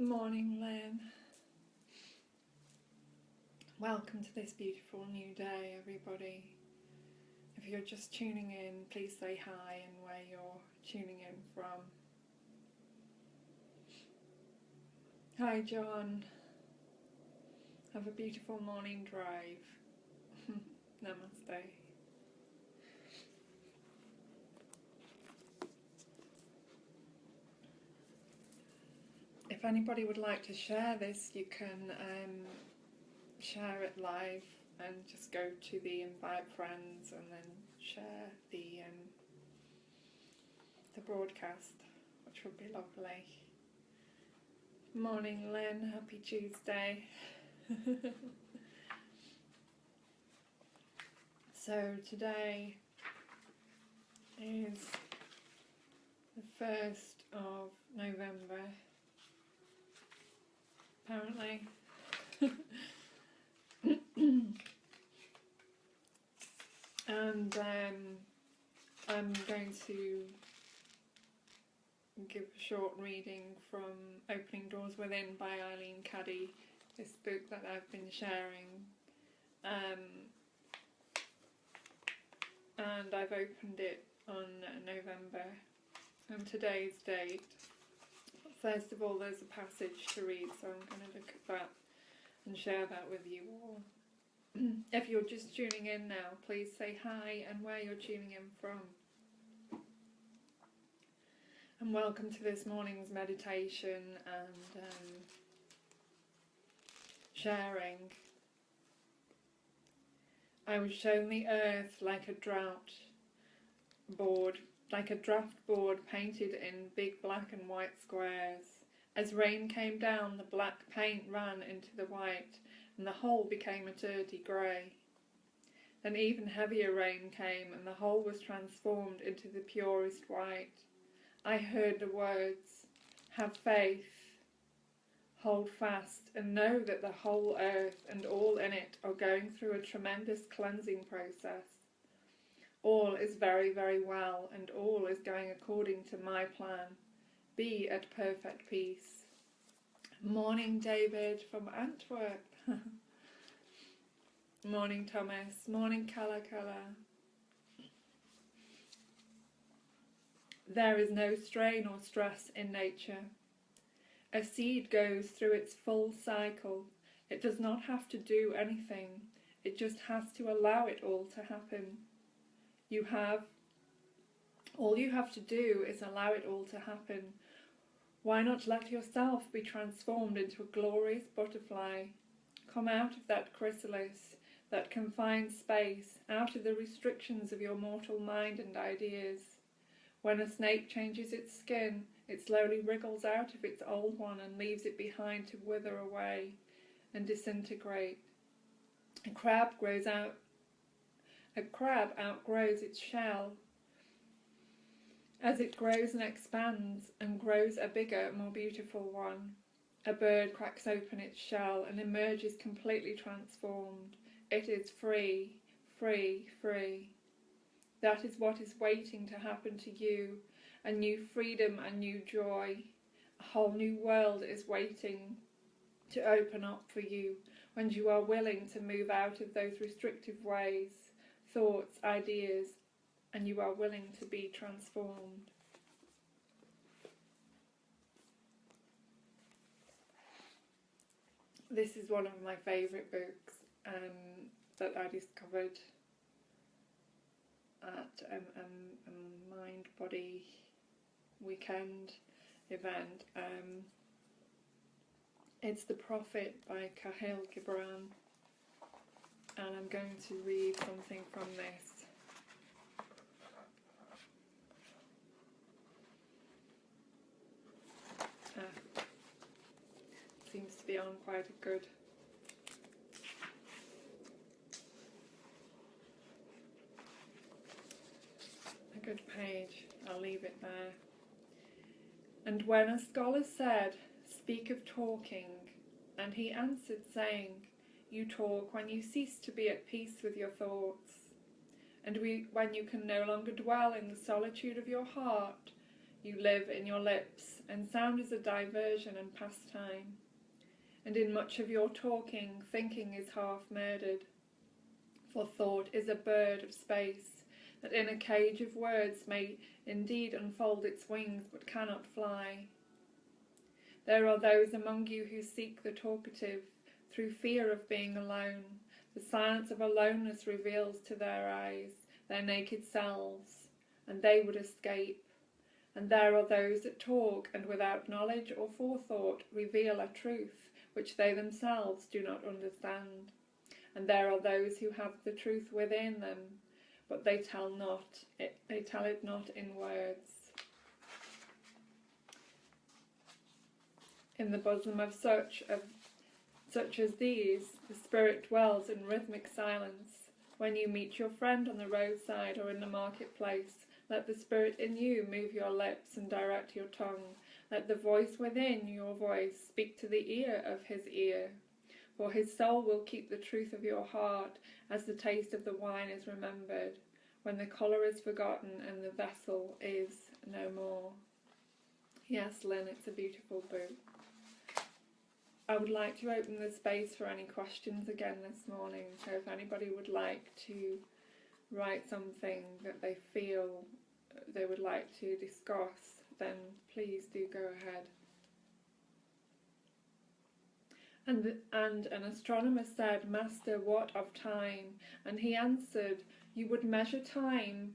Morning, Lynn. Welcome to this beautiful new day, everybody. If you're just tuning in, please say hi and where you're tuning in from. Hi, John. Have a beautiful morning drive. Namaste. If anybody would like to share this, you can share it live and just go to the invite friends and then share the broadcast, which would be lovely. Morning, Lynn. Happy Tuesday. So today is the 1st of November, apparently. And I'm going to give a short reading from Opening Doors Within by Eileen Cuddy, this book that I've been sharing. And I've opened it on November, and today's date. First of all, there's a passage to read, so I'm going to look at that and share that with you all. If you're just tuning in now, please say hi and where you're tuning in from. And welcome to this morning's meditation and sharing. I was shown the earth like a draft board painted in big black and white squares. As rain came down, the black paint ran into the white, and the whole became a dirty grey. Then even heavier rain came, and the whole was transformed into the purest white. I heard the words, "Have faith, hold fast, and know that the whole earth and all in it are going through a tremendous cleansing process. All is very, very well, and all is going according to my plan. Be at perfect peace." Morning, David from Antwerp. Morning, Thomas. Morning, Kala Kala. There is no strain or stress in nature. A seed goes through its full cycle. It does not have to do anything. It just has to allow it all to happen. All you have to do is allow it all to happen. Why not let yourself be transformed into a glorious butterfly? Come out of that chrysalis, that confined space, out of the restrictions of your mortal mind and ideas. When a snake changes its skin, it slowly wriggles out of its old one and leaves it behind to wither away and disintegrate. A crab outgrows its shell. As it grows and expands and grows a bigger, more beautiful one, a bird cracks open its shell and emerges completely transformed. It is free, free, free. That is what is waiting to happen to you. A new freedom, a new joy. A whole new world is waiting to open up for you when you are willing to move out of those restrictive ways, thoughts, ideas, and you are willing to be transformed. This is one of my favourite books that I discovered at a Mind Body weekend event. It's The Prophet by Kahlil Gibran, and I'm going to read something from this. Seems to be on quite a good page. I'll leave it there. And when a scholar said, "Speak of talking," and he answered, saying, "You talk when you cease to be at peace with your thoughts, and when you can no longer dwell in the solitude of your heart, you live in your lips, and sound is a diversion and pastime. And in much of your talking, thinking is half murdered. For thought is a bird of space, that in a cage of words may indeed unfold its wings, but cannot fly. There are those among you who seek the talkative, through fear of being alone. The silence of aloneness reveals to their eyes their naked selves, and they would escape. And there are those that talk, and without knowledge or forethought reveal a truth which they themselves do not understand. And there are those who have the truth within them, but they tell it not in words. In the bosom of such as these, the spirit dwells in rhythmic silence. When you meet your friend on the roadside or in the marketplace, let the spirit in you move your lips and direct your tongue. Let the voice within your voice speak to the ear of his ear. For his soul will keep the truth of your heart, as the taste of the wine is remembered, when the colour is forgotten and the vessel is no more. Yes, Lynn, it's a beautiful book. I would like to open the space for any questions again this morning, so if anybody would like to write something that they feel they would like to discuss, then please do go ahead. And an astronomer said, Master, what of time? And he answered, you would measure time,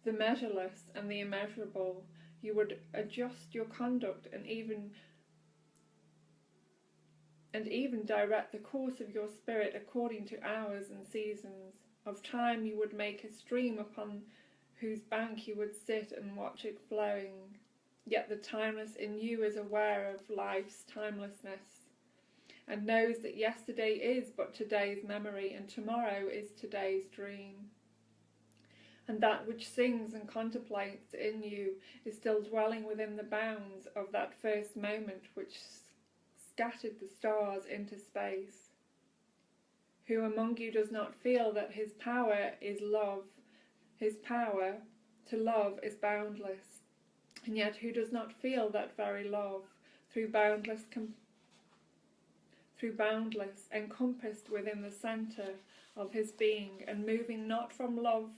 the measureless and the immeasurable. You would adjust your conduct and even direct the course of your spirit according to hours and seasons. Of time you would make a stream upon whose bank you would sit and watch it flowing. Yet the timeless in you is aware of life's timelessness, and knows that yesterday is but today's memory, and tomorrow is today's dream. And that which sings and contemplates in you is still dwelling within the bounds of that first moment which scattered the stars into space. Who among you does not feel that his power is love? His power to love is boundless, and yet who does not feel that very love, through boundless encompassed within the centre of his being, and moving not from love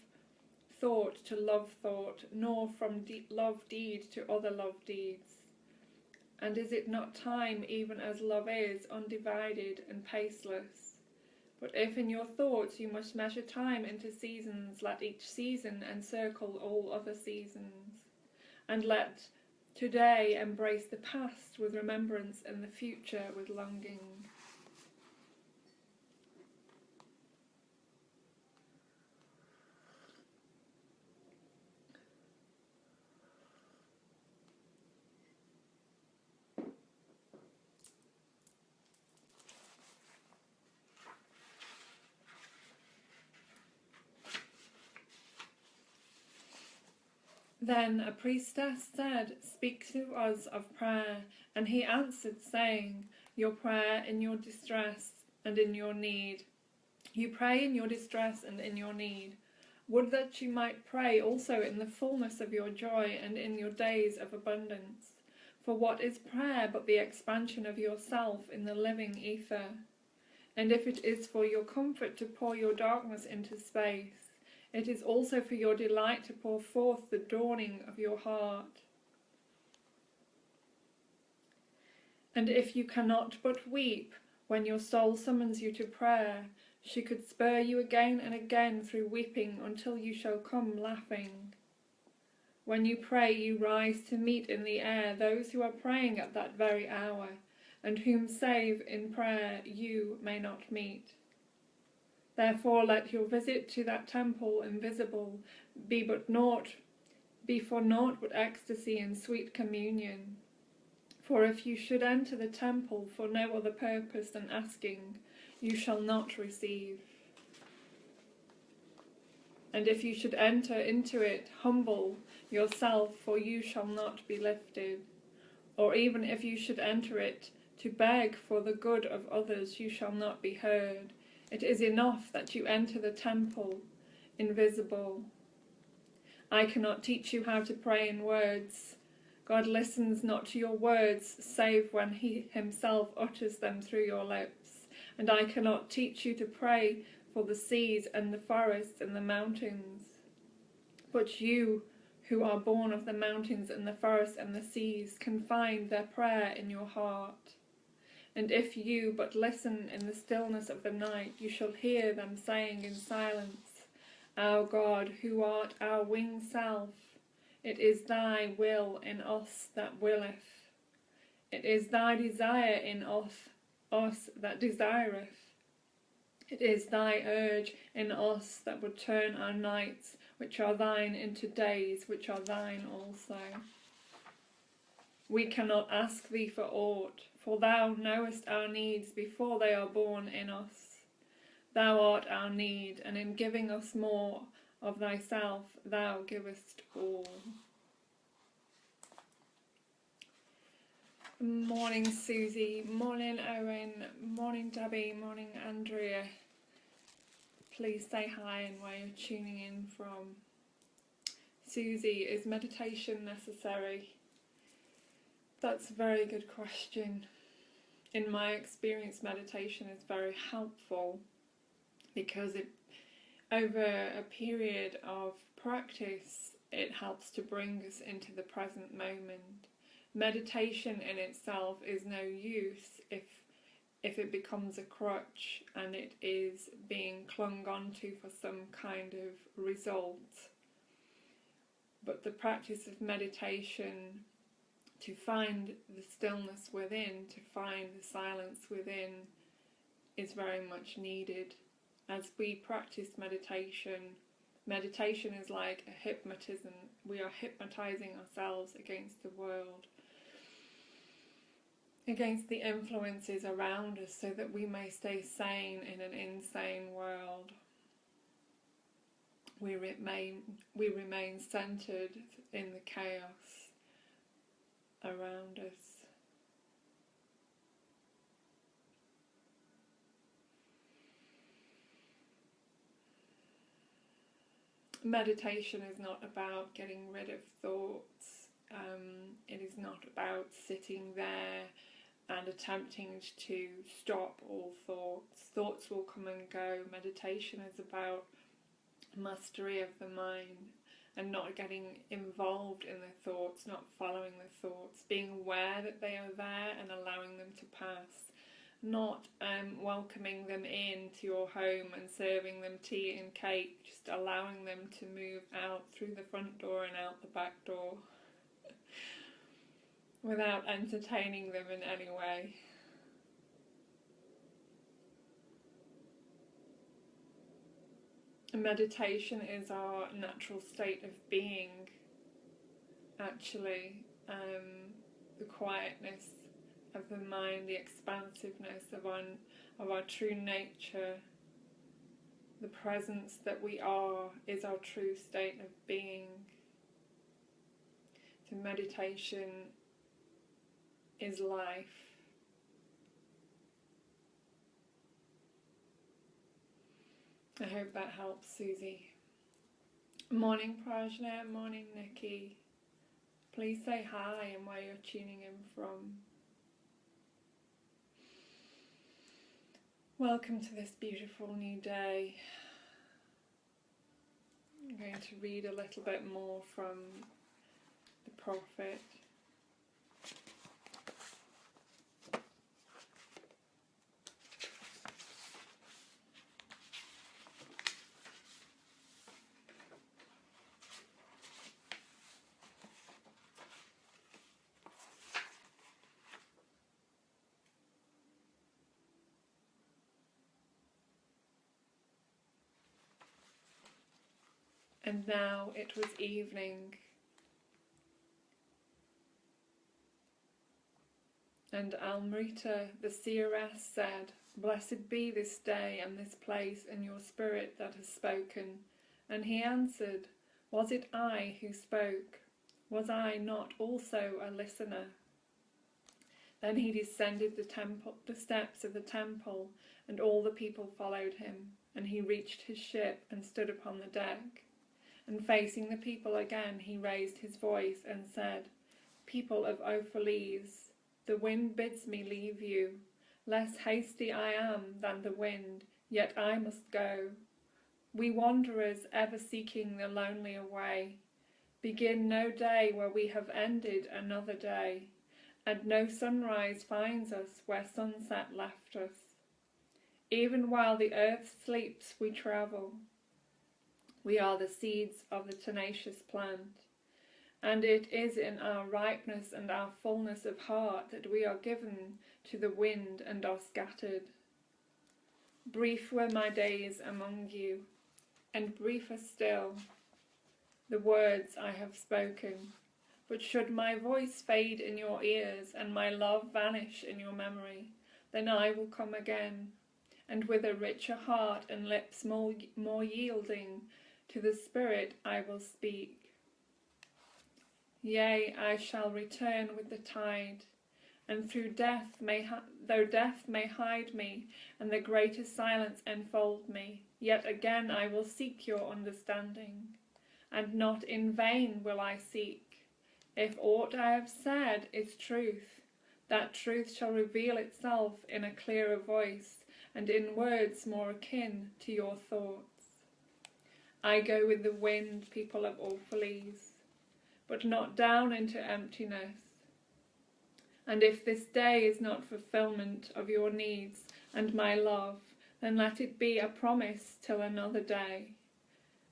thought to love thought, nor from love deed to other love deeds? And is it not time, even as love is, undivided and paceless? But if in your thoughts you must measure time into seasons, let each season encircle all other seasons, and let today embrace the past with remembrance and the future with longing. Then a priestess said, Speak to us of prayer. And he answered, saying, Your prayer in your distress and in your need. You pray in your distress and in your need. Would that you might pray also in the fullness of your joy and in your days of abundance. For what is prayer but the expansion of yourself in the living ether? And if it is for your comfort to pour your darkness into space, it is also for your delight to pour forth the dawning of your heart. And if you cannot but weep when your soul summons you to prayer, she could spur you again and again through weeping until you shall come laughing. When you pray, you rise to meet in the air those who are praying at that very hour, and whom save in prayer you may not meet. Therefore let your visit to that temple invisible be for naught but ecstasy and sweet communion. For if you should enter the temple for no other purpose than asking, you shall not receive. And if you should enter into it, humble yourself, for you shall not be lifted. Or even if you should enter it to beg for the good of others, you shall not be heard. It is enough that you enter the temple invisible. I cannot teach you how to pray in words, God listens not to your words, save when he himself utters them through your lips. And I cannot teach you to pray for the seas and the forests and the mountains. But you, who are born of the mountains and the forests and the seas, can find their prayer in your heart. And if you but listen in the stillness of the night, you shall hear them saying in silence, Our God, who art our winged self, it is thy will in us that willeth. It is thy desire in us that desireth. It is thy urge in us that would turn our nights, which are thine, into days, which are thine also. We cannot ask thee for aught, for thou knowest our needs before they are born in us. Thou art our need, and in giving us more of thyself, thou givest all. Morning Susie, morning Owen, morning Debbie, morning Andrea. Please say hi and where you're tuning in from. Susie, is meditation necessary? That's a very good question. In my experience, meditation is very helpful because over a period of practice, it helps to bring us into the present moment. Meditation in itself is no use if it becomes a crutch and it is being clung onto for some kind of result. But the practice of meditation, to find the stillness within, to find the silence within, is very much needed. As we practice meditation, meditation is like a hypnotism. We are hypnotizing ourselves against the world, against the influences around us, so that we may stay sane in an insane world. We remain centered in the chaos around us. Meditation is not about getting rid of thoughts. It is not about sitting there and attempting to stop all thoughts. Thoughts will come and go. Meditation is about mastery of the mind and not getting involved in the thoughts, not following the thoughts, being aware that they are there and allowing them to pass, not welcoming them into your home and serving them tea and cake, just allowing them to move out through the front door and out the back door without entertaining them in any way. Meditation is our natural state of being, actually. The quietness of the mind, the expansiveness of our true nature, the presence that we are, is our true state of being. So meditation is life. I hope that helps, Susie. Morning Prajna, morning Nikki. Please say hi and where you're tuning in from. Welcome to this beautiful new day. I'm going to read a little bit more from the Prophet. And now it was evening, and Almrita the seeress said, Blessed be this day and this place and your spirit that has spoken. And he answered, Was it I who spoke? Was I not also a listener? Then he descended the steps of the temple, and all the people followed him. And he reached his ship and stood upon the deck. And facing the people again, he raised his voice and said, people of Ophalese, the wind bids me leave you. Less hasty I am than the wind, yet I must go. We wanderers, ever seeking the lonelier way, begin no day where we have ended another day, and no sunrise finds us where sunset left us. Even while the earth sleeps we travel. We are the seeds of the tenacious plant, and it is in our ripeness and our fullness of heart that we are given to the wind and are scattered. Brief were my days among you, and briefer still the words I have spoken. But should my voice fade in your ears, and my love vanish in your memory, then I will come again, and with a richer heart and lips more yielding to the Spirit I will speak. Yea, I shall return with the tide, and though death may hide me, and the greater silence enfold me, yet again I will seek your understanding, and not in vain will I seek. If aught I have said is truth, that truth shall reveal itself in a clearer voice, and in words more akin to your thoughts. I go with the wind, people of Orphalese, but not down into emptiness. And if this day is not fulfillment of your needs and my love, then let it be a promise till another day.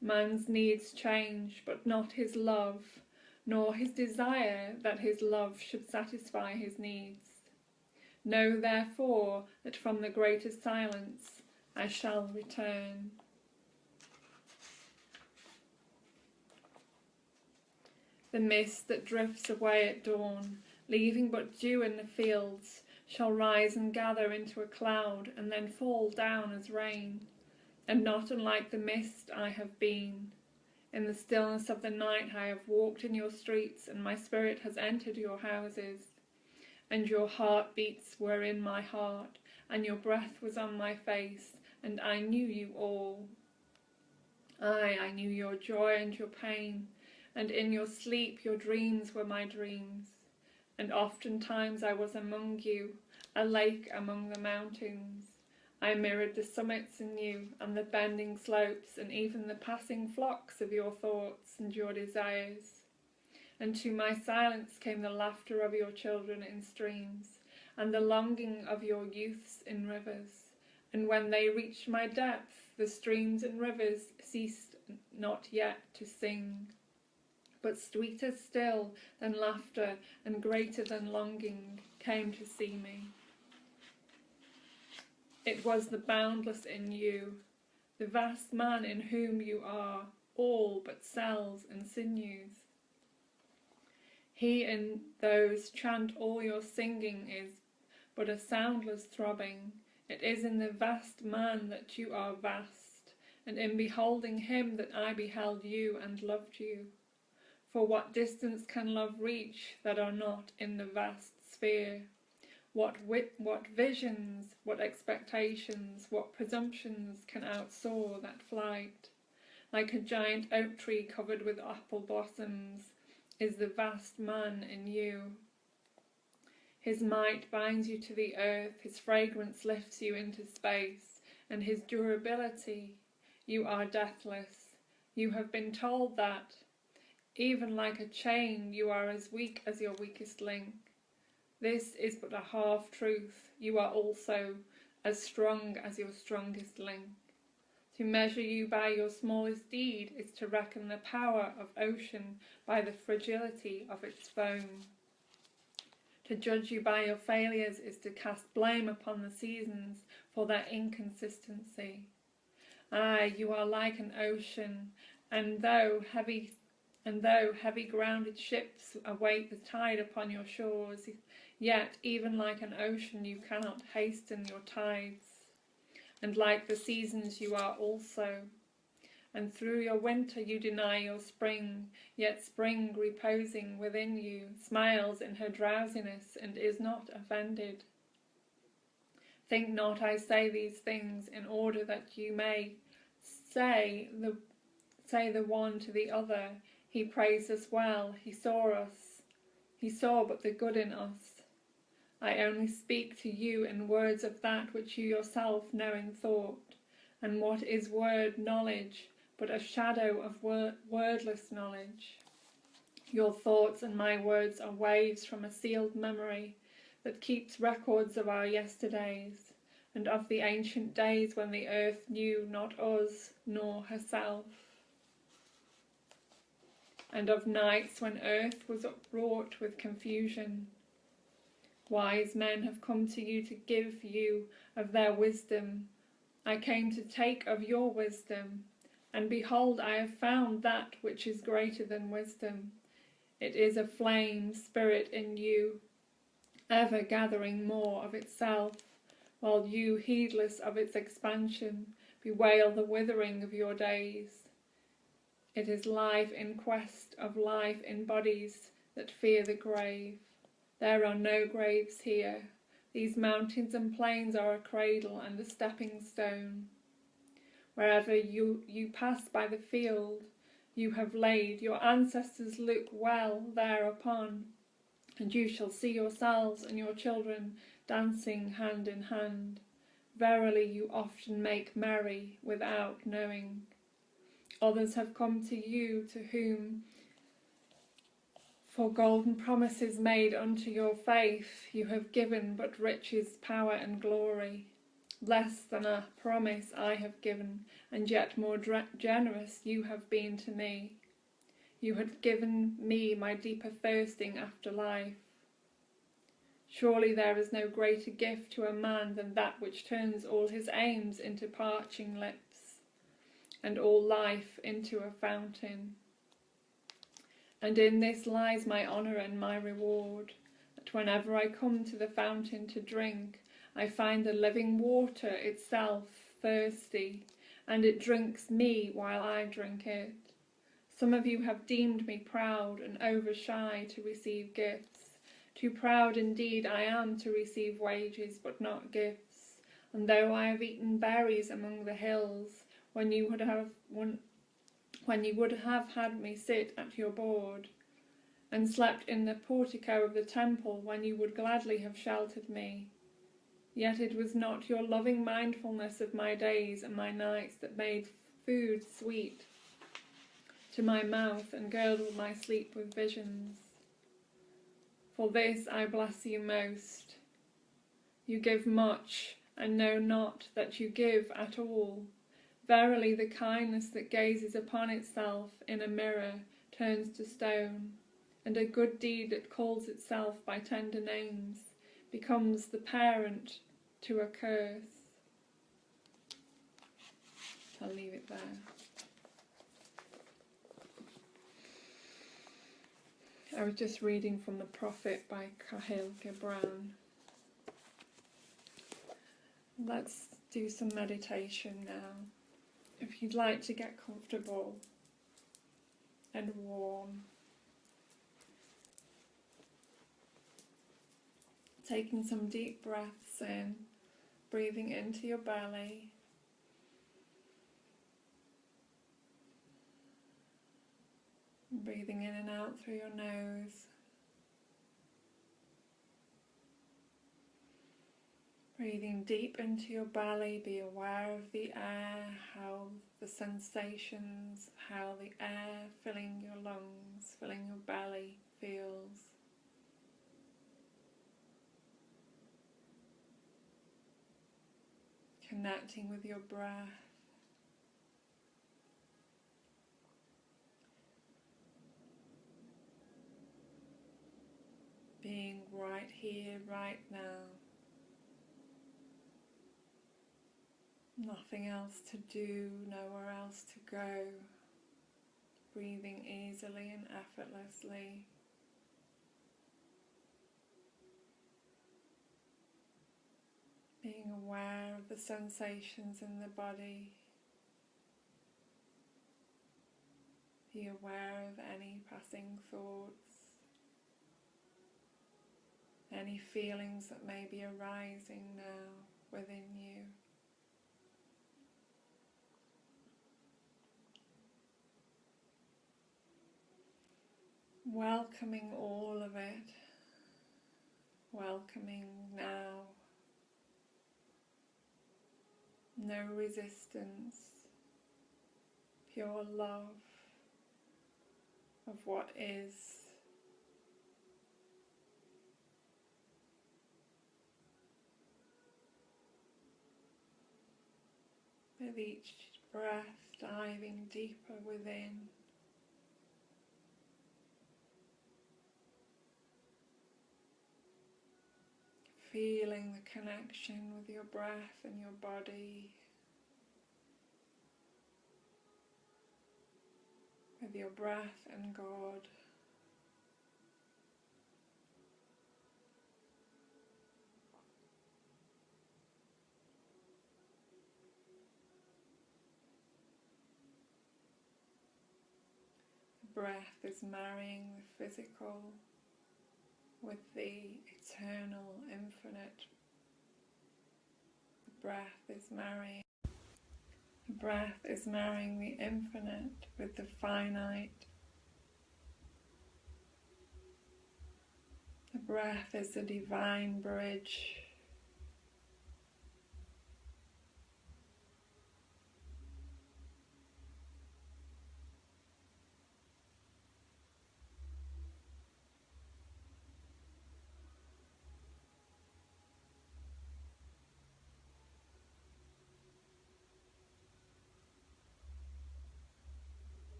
Man's needs change, but not his love, nor his desire that his love should satisfy his needs. Know therefore that from the greater silence I shall return. The mist that drifts away at dawn, leaving but dew in the fields, shall rise and gather into a cloud, and then fall down as rain. And not unlike the mist I have been. In the stillness of the night I have walked in your streets, and my spirit has entered your houses. And your heartbeats were in my heart, and your breath was on my face, and I knew you all. Aye, I knew your joy and your pain, and in your sleep your dreams were my dreams. And oftentimes I was among you, a lake among the mountains. I mirrored the summits in you, and the bending slopes, and even the passing flocks of your thoughts and your desires. And to my silence came the laughter of your children in streams, and the longing of your youths in rivers. And when they reached my depth, the streams and rivers ceased not yet to sing. But sweeter still than laughter and greater than longing came to see me. It was the boundless in you, the vast man in whom you are all but cells and sinews. He in those chant all your singing is but a soundless throbbing. It is in the vast man that you are vast, and in beholding him that I beheld you and loved you. For what distance can love reach that are not in the vast sphere? What visions, what expectations, what presumptions can outsoar that flight? Like a giant oak tree covered with apple blossoms is the vast man in you. His might binds you to the earth, his fragrance lifts you into space, and his durability, you are deathless. You have been told that, even like a chain, you are as weak as your weakest link. This is but a half-truth. You are also as strong as your strongest link. To measure you by your smallest deed is to reckon the power of ocean by the fragility of its foam. To judge you by your failures is to cast blame upon the seasons for their inconsistency. Aye, you are like an ocean, and though heavy grounded ships await the tide upon your shores, yet even like an ocean you cannot hasten your tides. And like the seasons you are also. And through your winter you deny your spring, yet spring reposing within you smiles in her drowsiness and is not offended. Think not I say these things in order that you may say the one to the other, he praised us well, he saw He saw but the good in us. I only speak to you in words of that which you yourself know in thought, and what is word knowledge but a shadow of wordless knowledge? Your thoughts and my words are waves from a sealed memory that keeps records of our yesterdays, and of the ancient days when the earth knew not us nor herself, and of nights when earth was wrought with confusion. Wise men have come to you to give you of their wisdom. I came to take of your wisdom, and behold, I have found that which is greater than wisdom. It is a flame spirit in you, ever gathering more of itself, while you, heedless of its expansion, bewail the withering of your days. It is life in quest of life in bodies that fear the grave. There are no graves here. These mountains and plains are a cradle and a stepping stone. Wherever you pass by the field you have laid, your ancestors look well thereupon, and you shall see yourselves and your children dancing hand in hand. Verily you often make merry without knowing. Others have come to you, to whom for golden promises made unto your faith you have given but riches, power and glory. Less than a promise I have given, and yet more generous you have been to me. You had given me my deeper thirsting after life. Surely there is no greater gift to a man than that which turns all his aims into parching lips, and all life into a fountain. And in this lies my honour and my reward, that whenever I come to the fountain to drink, I find the living water itself thirsty, and it drinks me while I drink it. Some of you have deemed me proud and over-shy to receive gifts. Too proud indeed I am to receive wages, but not gifts. And though I have eaten berries among the hills, when you would have had me sit at your board, and slept in the portico of the temple when you would gladly have sheltered me, yet it was not your loving mindfulness of my days and my nights that made food sweet to my mouth and girdled my sleep with visions. For this I bless you most. You give much, and know not that you give at all. Verily the kindness that gazes upon itself in a mirror turns to stone, and a good deed that calls itself by tender names becomes the parent to a curse. I'll leave it there. I was just reading from The Prophet by Kahlil Gibran. Let's do some meditation now. If you'd like to get comfortable and warm, taking some deep breaths in, breathing into your belly, breathing in and out through your nose, breathing deep into your belly. Be aware of the air, how the sensations, how the air filling your lungs, filling your belly feels. Connecting with your breath. Being right here, right now. Nothing else to do, nowhere else to go. Breathing easily and effortlessly. Being aware of the sensations in the body. Be aware of any passing thoughts, any feelings that may be arising now within you. welcoming all of it, welcoming now, no resistance, pure love of what is. With each breath diving deeper within, feeling the connection with your breath and your body, with your breath and God. The breath is marrying the physical with the eternal, infinite. The breath is marrying the infinite with the finite. The breath is a divine bridge.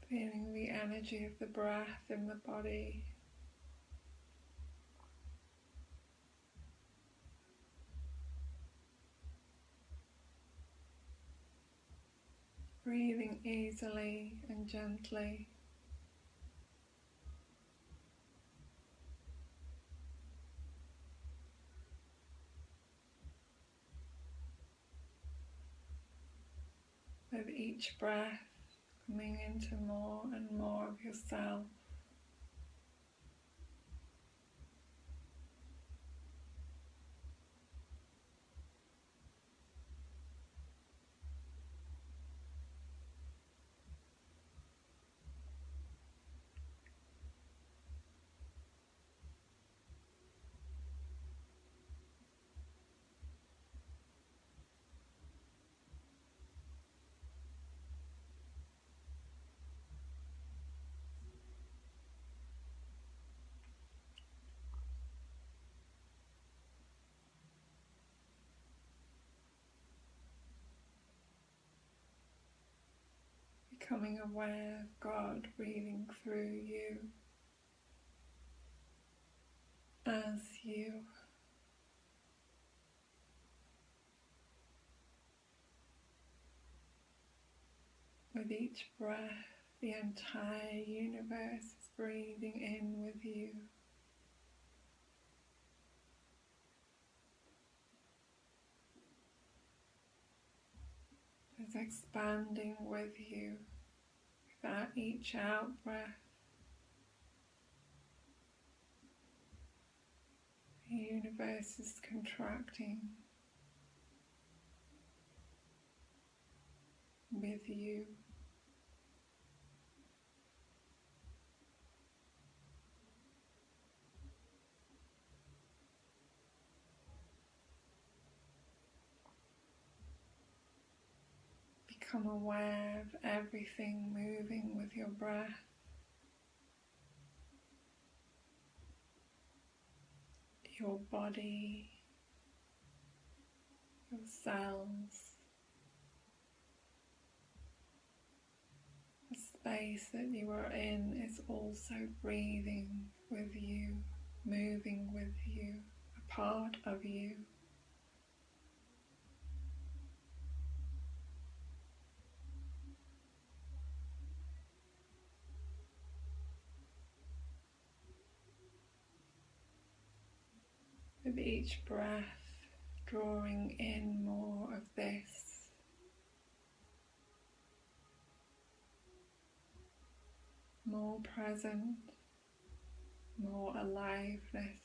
Feeling the energy of the breath in the body. Breathing easily and gently. With each breath coming into more and more of yourself. Becoming aware of God breathing through you, as you. With each breath, the entire universe is breathing in with you. It's expanding with you. Without each out breath, the universe is contracting with you. Become aware of everything moving with your breath. Your body, your cells, the space that you are in is also breathing with you, moving with you, a part of you. each breath, drawing in more of this, more present, more aliveness.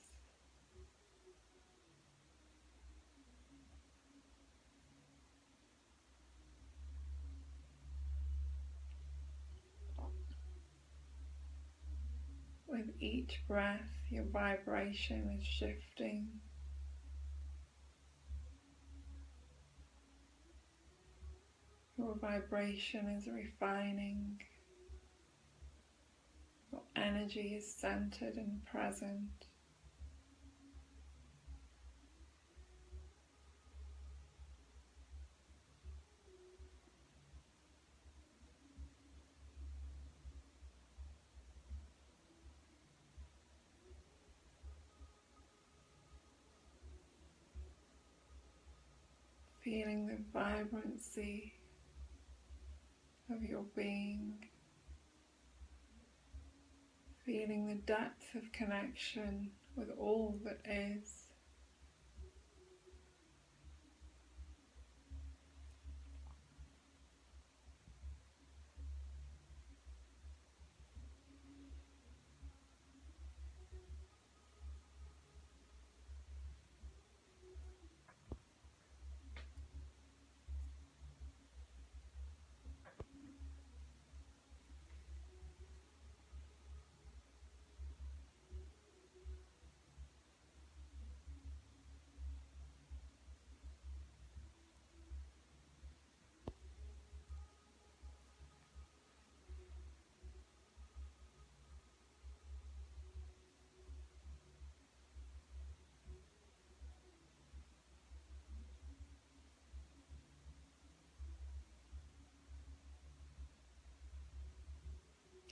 With each breath, your vibration is shifting. Your vibration is refining. Your energy is centered and present. Feeling the vibrancy of your being, feeling the depth of connection with all that is.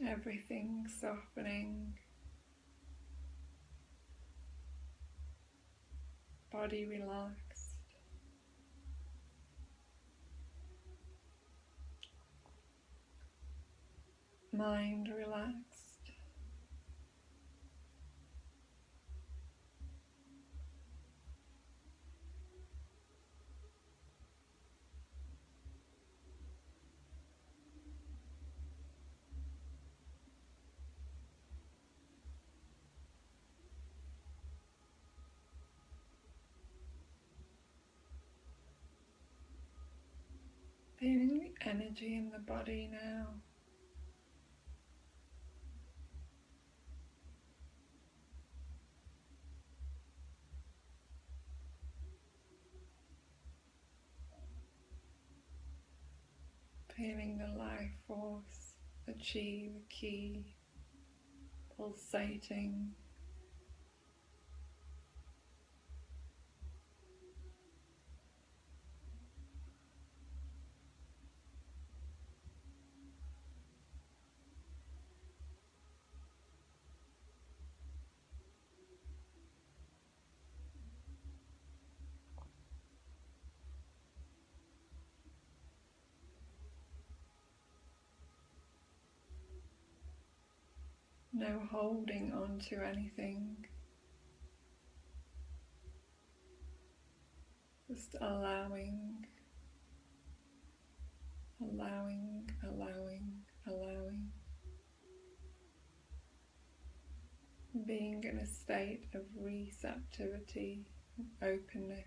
Everything softening, body relaxed, mind relaxed. Feeling the energy in the body now. Feeling the life force, the chi, the ki, pulsating. No holding on to anything, just allowing, allowing, allowing, allowing. Being in a state of receptivity and openness.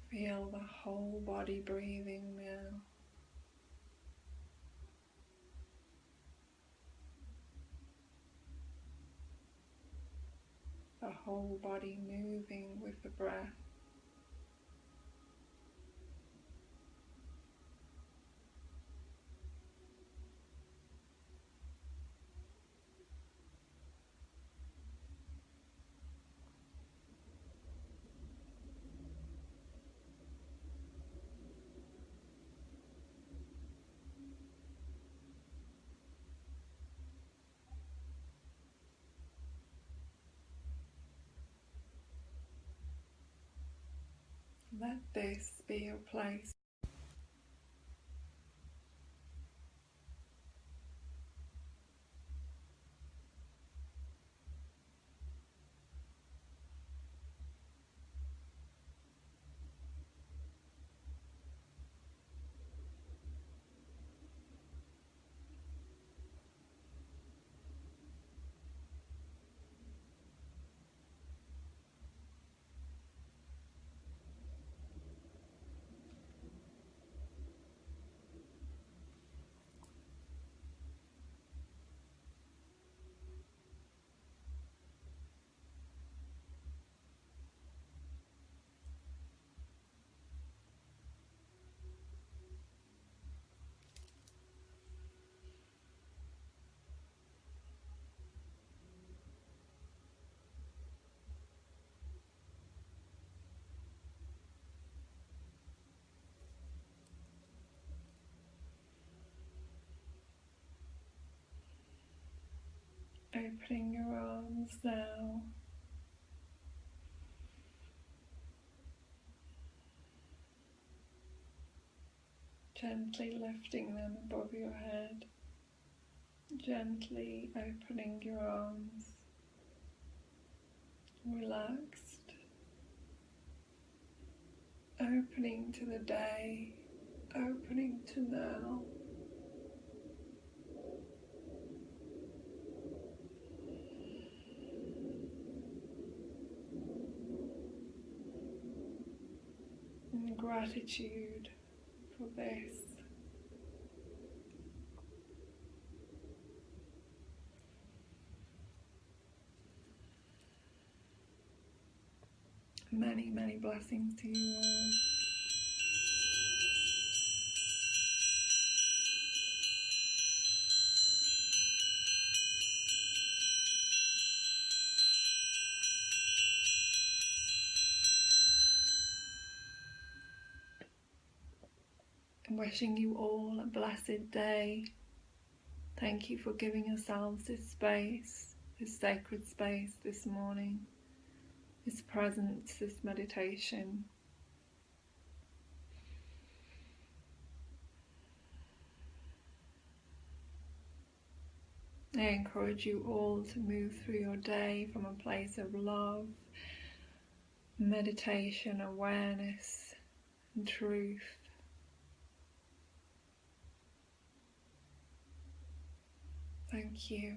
Feel the whole body breathing now. The whole body moving with the breath. Let this be your place. Opening your arms now. Gently lifting them above your head. Gently opening your arms. Relaxed. Opening to the day. Opening to now. And gratitude for this. Many, many blessings to you all. I'm wishing you all a blessed day. Thank you for giving yourselves this space, this sacred space this morning, this presence, this meditation. I encourage you all to move through your day from a place of love, meditation, awareness, and truth. Thank you.